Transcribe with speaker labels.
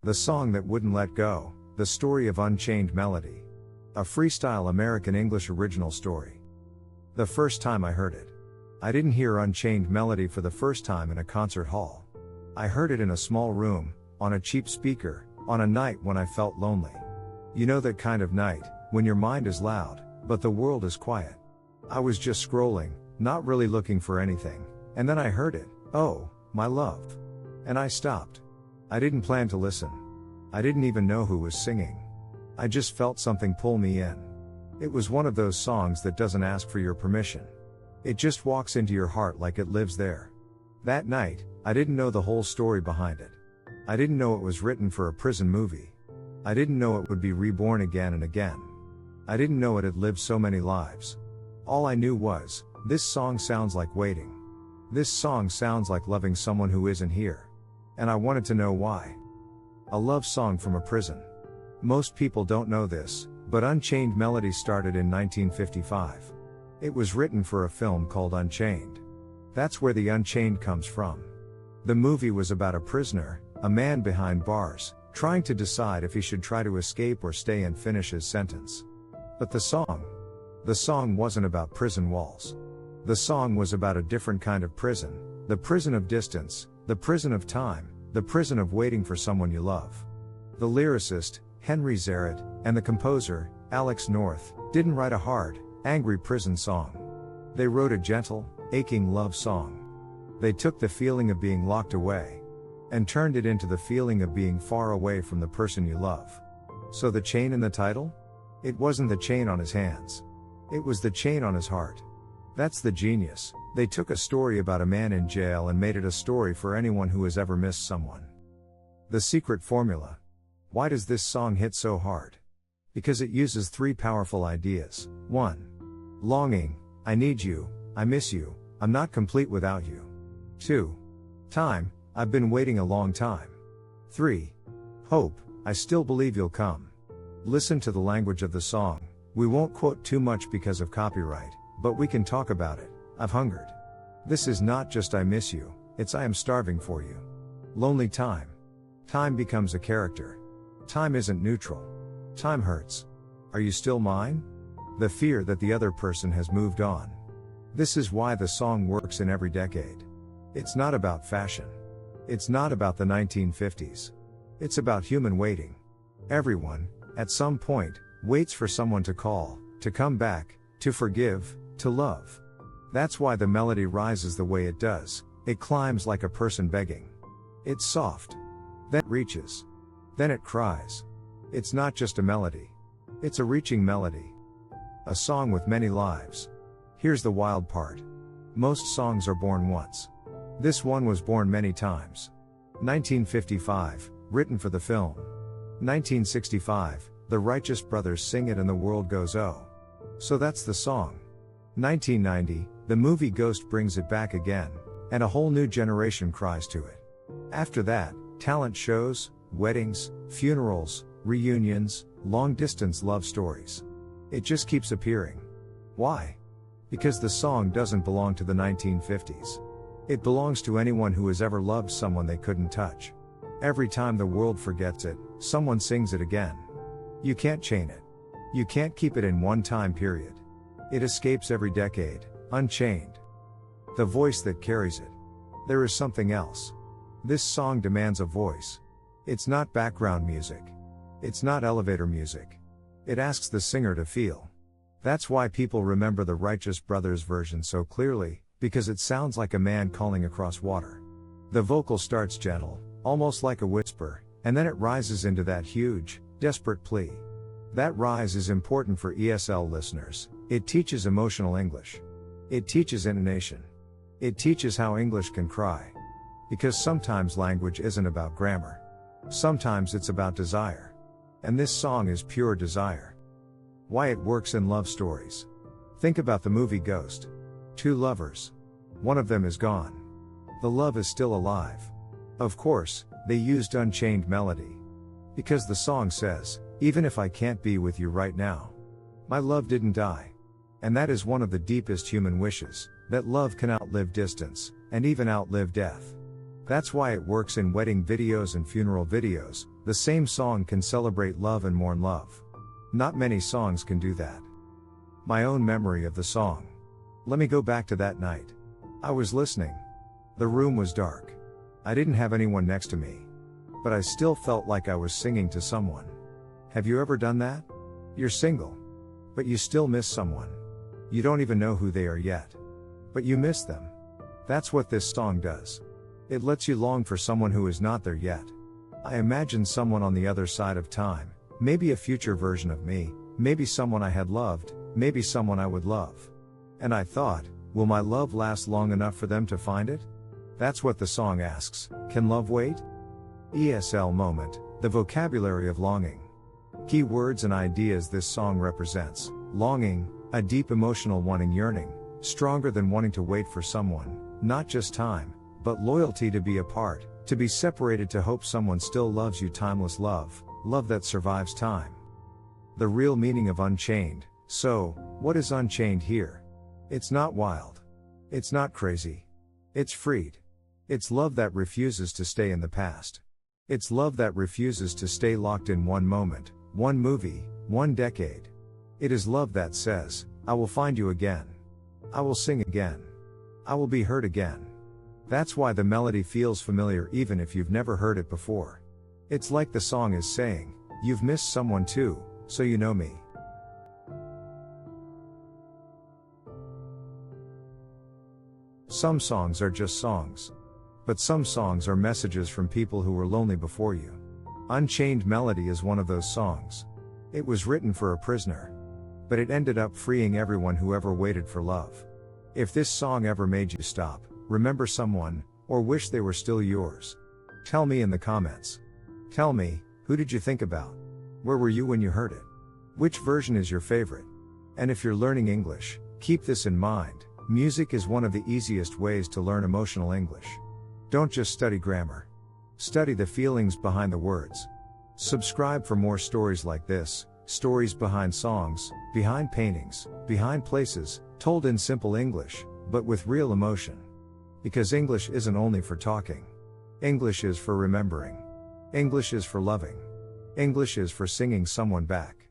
Speaker 1: The song that wouldn't let go, the story of Unchained Melody. A freestyle American-English original story. The first time I heard it, I didn't hear Unchained Melody for the first time in a concert hall. I heard it in a small room, on a cheap speaker, on a night when I felt lonely. You know that kind of night, when your mind is loud, but the world is quiet. I was just scrolling, not really looking for anything, and then I heard it, "Oh, my love." And I stopped. I didn't plan to listen. I didn't even know who was singing. I just felt something pull me in. It was one of those songs that doesn't ask for your permission. It just walks into your heart like it lives there. That night, I didn't know the whole story behind it. I didn't know it was written for a prison movie. I didn't know it would be reborn again and again. I didn't know it had lived so many lives. All I knew was, this song sounds like waiting. This song sounds like loving someone who isn't here. And I wanted to know why. A love song from a prison. Most people don't know this, but Unchained Melody started in 1955. It was written for a film called Unchained. That's where the Unchained comes from. The movie was about a prisoner, a man behind bars, trying to decide if he should try to escape or stay and finish his sentence. But the song wasn't about prison walls. The song was about a different kind of prison, the prison of distance, the prison of time, the prison of waiting for someone you love. The lyricist, Henry Zarrett, and the composer, Alex North, didn't write a hard, angry prison song. They wrote a gentle, aching love song. They took the feeling of being locked away and turned it into the feeling of being far away from the person you love. So the chain in the title? It wasn't the chain on his hands. It was the chain on his heart. That's the genius. They took a story about a man in jail and made it a story for anyone who has ever missed someone. The secret formula. Why does this song hit so hard? Because it uses three powerful ideas. 1. Longing. I need you. I miss you. I'm not complete without you. 2. Time. I've been waiting a long time. 3. Hope. I still believe you'll come. Listen to the language of the song. We won't quote too much because of copyright, but we can talk about it. I've hungered. This is not just I miss you, it's I am starving for you. Lonely time. Time becomes a character. Time isn't neutral. Time hurts. Are you still mine? The fear that the other person has moved on. This is why the song works in every decade. It's not about fashion. It's not about the 1950s. It's about human waiting. Everyone, at some point, waits for someone to call, to come back, to forgive, to love. That's why the melody rises the way it does. It climbs like a person begging. It's soft. Then it reaches. Then it cries. It's not just a melody. It's a reaching melody. A song with many lives. Here's the wild part. Most songs are born once. This one was born many times. 1955, written for the film. 1965, the Righteous Brothers sing it and the world goes oh. So that's the song. 1990, the movie Ghost brings it back again, and a whole new generation cries to it. After that, talent shows, weddings, funerals, reunions, long-distance love stories. It just keeps appearing. Why? Because the song doesn't belong to the 1950s. It belongs to anyone who has ever loved someone they couldn't touch. Every time the world forgets it, someone sings it again. You can't chain it. You can't keep it in one time period. It escapes every decade, unchained. The voice that carries it. There is something else. This song demands a voice. It's not background music. It's not elevator music. It asks the singer to feel. That's why people remember the Righteous Brothers version so clearly, because it sounds like a man calling across water. The vocal starts gentle, almost like a whisper, and then it rises into that huge, desperate plea. That rise is important for ESL listeners. It teaches emotional English. It teaches intonation. It teaches how English can cry. Because sometimes language isn't about grammar. Sometimes it's about desire. And this song is pure desire. Why it works in love stories. Think about the movie Ghost. Two lovers. One of them is gone. The love is still alive. Of course, they used Unchained Melody. Because the song says, even if I can't be with you right now, my love didn't die. And that is one of the deepest human wishes, that love can outlive distance, and even outlive death. That's why it works in wedding videos and funeral videos. The same song can celebrate love and mourn love. Not many songs can do that. My own memory of the song. Let me go back to that night. I was listening. The room was dark. I didn't have anyone next to me. But I still felt like I was singing to someone. Have you ever done that? You're single. But you still miss someone. You don't even know who they are yet. But you miss them. That's what this song does. It lets you long for someone who is not there yet. I imagine someone on the other side of time, maybe a future version of me, maybe someone I had loved, maybe someone I would love. And I thought, will my love last long enough for them to find it? That's what the song asks. Can love wait? ESL moment, the vocabulary of longing. Key words and ideas this song represents: longing, a deep emotional wanting, yearning, stronger than wanting to wait for someone, not just time, but loyalty, to be apart, to be separated, to hope someone still loves you, timeless love, love that survives time. The real meaning of Unchained. So, what is Unchained here? It's not wild. It's not crazy. It's freed. It's love that refuses to stay in the past. It's love that refuses to stay locked in one moment, one movie, one decade. It is love that says, I will find you again. I will sing again. I will be heard again. That's why the melody feels familiar even if you've never heard it before. It's like the song is saying, you've missed someone too, so you know me. Some songs are just songs. But some songs are messages from people who were lonely before you. Unchained Melody is one of those songs. It was written for a prisoner. But it ended up freeing everyone who ever waited for love. If this song ever made you stop, remember someone, or wish they were still yours, tell me in the comments. Tell me, who did you think about? Where were you when you heard it? Which version is your favorite? And if you're learning English, keep this in mind. Music is one of the easiest ways to learn emotional English. Don't just study grammar. Study the feelings behind the words. Subscribe for more stories like this, stories behind songs, behind paintings, behind places, told in simple English, but with real emotion. Because English isn't only for talking. English is for remembering. English is for loving. English is for singing someone back.